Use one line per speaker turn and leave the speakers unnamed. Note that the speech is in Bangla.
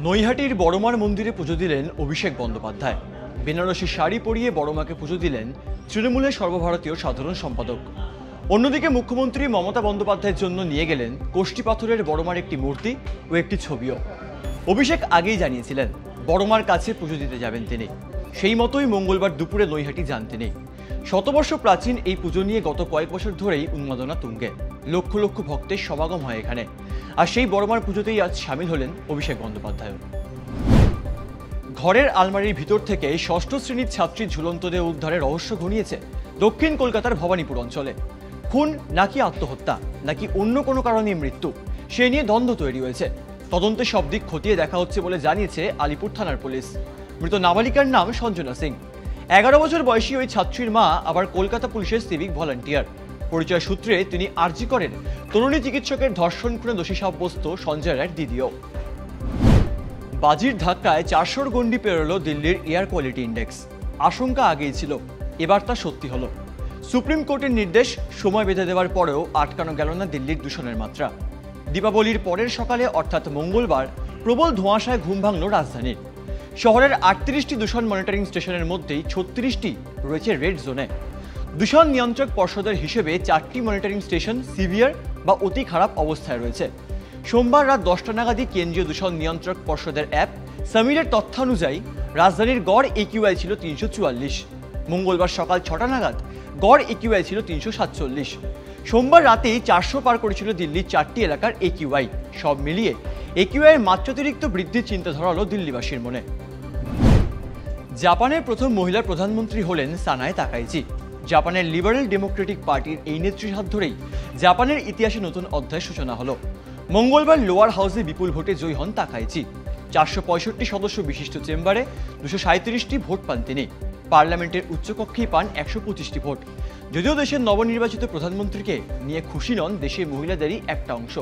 নৈহাটির বড়মার মন্দিরে পুজো দিলেন অভিষেক বন্দ্যোপাধ্যায়। বেনারসি শাড়ি পরিয়ে বড়মাকে পুজো দিলেন তৃণমূলের সর্বভারতীয় সাধারণ সম্পাদক। অন্যদিকে মুখ্যমন্ত্রী মমতা বন্দ্যোপাধ্যায়ের জন্য নিয়ে গেলেন কোষ্ঠী পাথরের বড়মার একটি মূর্তি ও একটি ছবিও। অভিষেক আগেই জানিয়েছিলেন বড়মার কাছে পুজো দিতে যাবেন তিনি। সেই মতোই মঙ্গলবার দুপুরে নৈহাটি যান তিনি। শতবর্ষ প্রাচীন এই পুজো নিয়ে গত কয়েক বছর ধরেই উন্মাদনা তুঙ্গে। লক্ষ লক্ষ ভক্তের সমাগম হয় এখানে। আর সেই বড়মার পুজোতেই আজ সামিল হলেন অভিষেক বন্দ্যোপাধ্যায়। ঘরের আলমারির ভিতর থেকে ষষ্ঠ শ্রেণীর ছাত্রীর ঝুলন্ত দেহ উদ্ধারের রহস্য ঘনিয়েছে দক্ষিণ কলকাতার ভবানীপুর অঞ্চলে। খুন নাকি আত্মহত্যা নাকি অন্য কোনো কারণে মৃত্যু, সে নিয়ে দ্বন্দ্ব তৈরি হয়েছে। তদন্তে সব দিক খতিয়ে দেখা হচ্ছে বলে জানিয়েছে আলিপুর থানার পুলিশ। মৃত নাবালিকার নাম সঞ্জনা সিং। 11 বছর বয়সী ওই ছাত্রীর মা আবার কলকাতা পুলিশের সিভিক ভলান্টিয়ার। পরিচয় সূত্রে তিনি আরজি করেন তরুণী চিকিৎসকের ধর্ষণ খুনে দোষী সাব্যস্ত সঞ্জয় রায়ের দিদিও। বাজির ধাক্কায় 400-র গণ্ডি পেরোলো দিল্লির এয়ার কোয়ালিটি ইন্ডেক্স। আশঙ্কা আগেই ছিল, এবার তা সত্যি হলো। সুপ্রিম কোর্টের নির্দেশ সময় বেঁধে দেওয়ার পরেও আটকানো গেল না দিল্লির দূষণের মাত্রা। দীপাবলির পরের সকালে অর্থাৎ মঙ্গলবার প্রবল ধোঁয়াশায় ঘুম ভাঙল রাজধানীর। শহরের 38টি দূষণ মনিটরিং স্টেশনের মধ্যেই 36টি রয়েছে রেড জোনে। দূষণ নিয়ন্ত্রক পর্ষদের হিসেবে 4টি মনিটরিং স্টেশন সিভিয়ার বা অতি খারাপ অবস্থায় রয়েছে। সোমবার রাত 10টা নাগাদই কেন্দ্রীয় দূষণ নিয়ন্ত্রক পর্ষদের অ্যাপ সামিরের তথ্যানুযায়ী রাজধানীর গড় একিউআই ছিল 344। মঙ্গলবার সকাল 6টা নাগাদ গড় একিউআই ছিল 347। সোমবার রাতেই 400 পার করেছিল দিল্লির 4টি এলাকার একিউআই। সব মিলিয়ে একিউআই এর মাত্রাতিরিক্ত বৃদ্ধির চিন্তা ধরালো দিল্লিবাসীর মনে। জাপানের প্রথম মহিলা প্রধানমন্ত্রী হলেন সানায়ে তাকাইচি। জাপানের লিবারেল ডেমোক্রেটিক পার্টির এই নেত্রীর হাত ধরেই জাপানের ইতিহাসে নতুন অধ্যায়ের সূচনা হলো। মঙ্গলবার লোয়ার হাউসে বিপুল ভোটে জয়ী হন তাকাইচি। 465 সদস্য বিশিষ্ট চেম্বারে 237টি ভোট পান তিনি। পার্লামেন্টের উচ্চকক্ষেই পান 125টি ভোট। যদিও দেশের নবনির্বাচিত প্রধানমন্ত্রীকে নিয়ে খুশি নন দেশের মহিলাদেরই একটা অংশ।